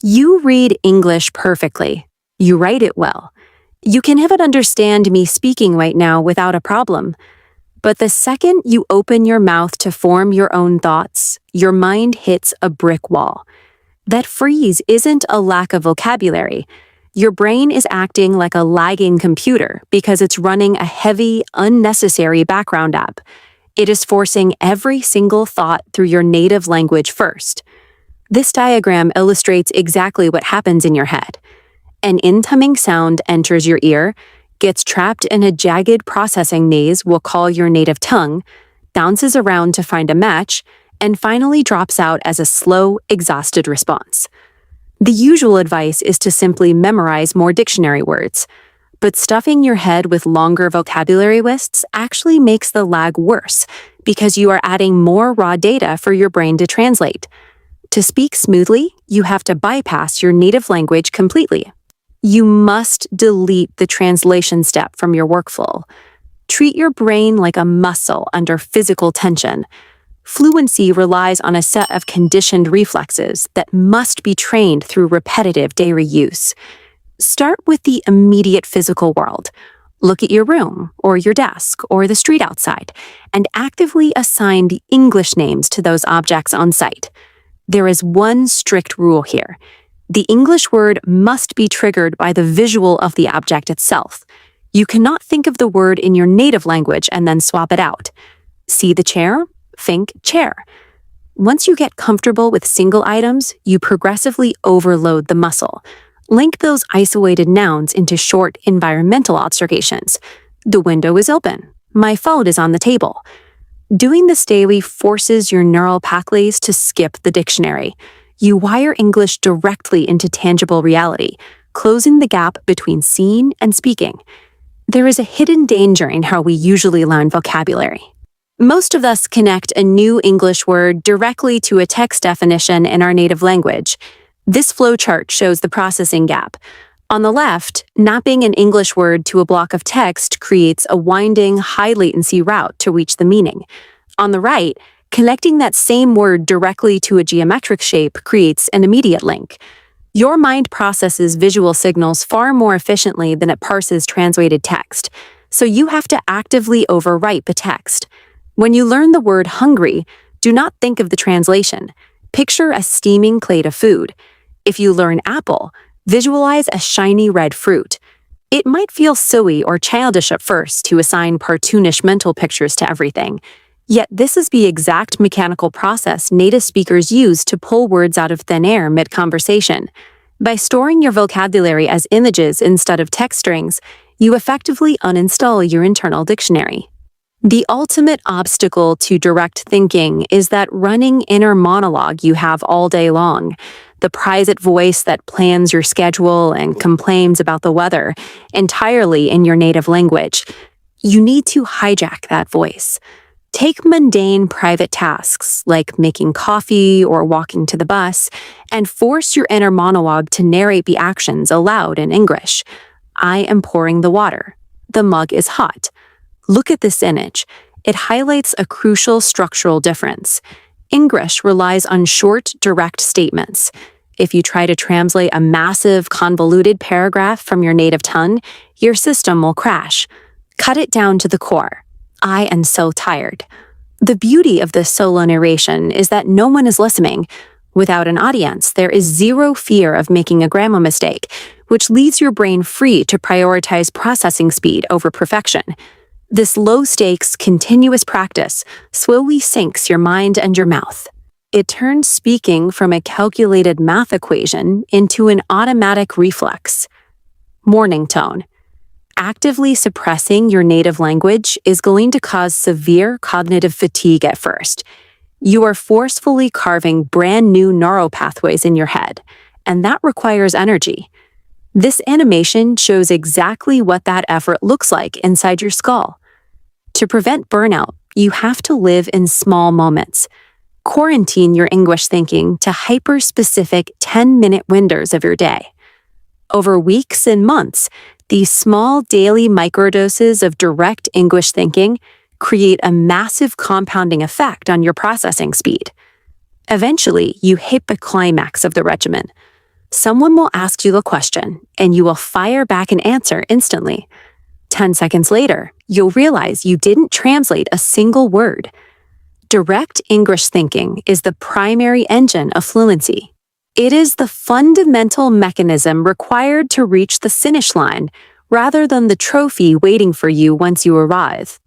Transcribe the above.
You read English perfectly. You write it well. You can even understand me speaking right now without a problem. But the second you open your mouth to form your own thoughts, your mind hits a brick wall. That freeze isn't a lack of vocabulary. Your brain is acting like a lagging computer because it's running a heavy, unnecessary background app. It is forcing every single thought through your native language first. This diagram illustrates exactly what happens in your head. An incoming sound enters your ear, gets trapped in a jagged processing maze we'll call your native tongue, bounces around to find a match, and finally drops out as a slow, exhausted response. The usual advice is to simply memorize more dictionary words, but stuffing your head with longer vocabulary lists actually makes the lag worse because you are adding more raw data for your brain to translate. To speak smoothly, you have to bypass your native language completely. You must delete the translation step from your workflow. Treat your brain like a muscle under physical tension. Fluency relies on a set of conditioned reflexes that must be trained through repetitive daily use. Start with the immediate physical world. Look at your room, or your desk, or the street outside, and actively assign the English names to those objects on site. There is one strict rule here. The English word must be triggered by the visual of the object itself. You cannot think of the word in your native language and then swap it out. See the chair? Think chair. Once you get comfortable with single items, you progressively overload the muscle. Link those isolated nouns into short environmental observations. The window is open. My phone is on the table. Doing this daily forces your neural pathways to skip the dictionary. You wire English directly into tangible reality, closing the gap between seeing and speaking. There is a hidden danger in how we usually learn vocabulary. Most of us connect a new English word directly to a text definition in our native language. This flowchart shows the processing gap. On the left, mapping an English word to a block of text creates a winding, high-latency route to reach the meaning. On the right, connecting that same word directly to a geometric shape creates an immediate link. Your mind processes visual signals far more efficiently than it parses translated text, so you have to actively overwrite the text. When you learn the word hungry, do not think of the translation. Picture a steaming plate of food. If you learn apple, visualize a shiny red fruit. It might feel silly or childish at first to assign cartoonish mental pictures to everything. Yet this is the exact mechanical process native speakers use to pull words out of thin air mid-conversation. By storing your vocabulary as images instead of text strings, you effectively uninstall your internal dictionary. The ultimate obstacle to direct thinking is that running inner monologue you have all day long, the private voice that plans your schedule and complains about the weather entirely in your native language. You need to hijack that voice. Take mundane private tasks like making coffee or walking to the bus and force your inner monologue to narrate the actions aloud in English. I am pouring the water. The mug is hot. Look at this image. It highlights a crucial structural difference. English relies on short, direct statements. If you try to translate a massive, convoluted paragraph from your native tongue, your system will crash. Cut it down to the core. I am so tired. The beauty of this solo narration is that no one is listening. Without an audience, there is zero fear of making a grammar mistake, which leaves your brain free to prioritize processing speed over perfection. This low-stakes, continuous practice slowly sinks your mind and your mouth. It turns speaking from a calculated math equation into an automatic reflex. Morning tone. Actively suppressing your native language is going to cause severe cognitive fatigue at first. You are forcefully carving brand new neural pathways in your head, and that requires energy. This animation shows exactly what that effort looks like inside your skull. To prevent burnout, you have to live in small moments. Quarantine your English thinking to hyper-specific 10-minute windows of your day. Over weeks and months, these small daily microdoses of direct English thinking create a massive compounding effect on your processing speed. Eventually, you hit the climax of the regimen. Someone will ask you a question, and you will fire back an answer instantly. 10 seconds later, you'll realize you didn't translate a single word. Direct English thinking is the primary engine of fluency. It is the fundamental mechanism required to reach the finish line, rather than the trophy waiting for you once you arrive.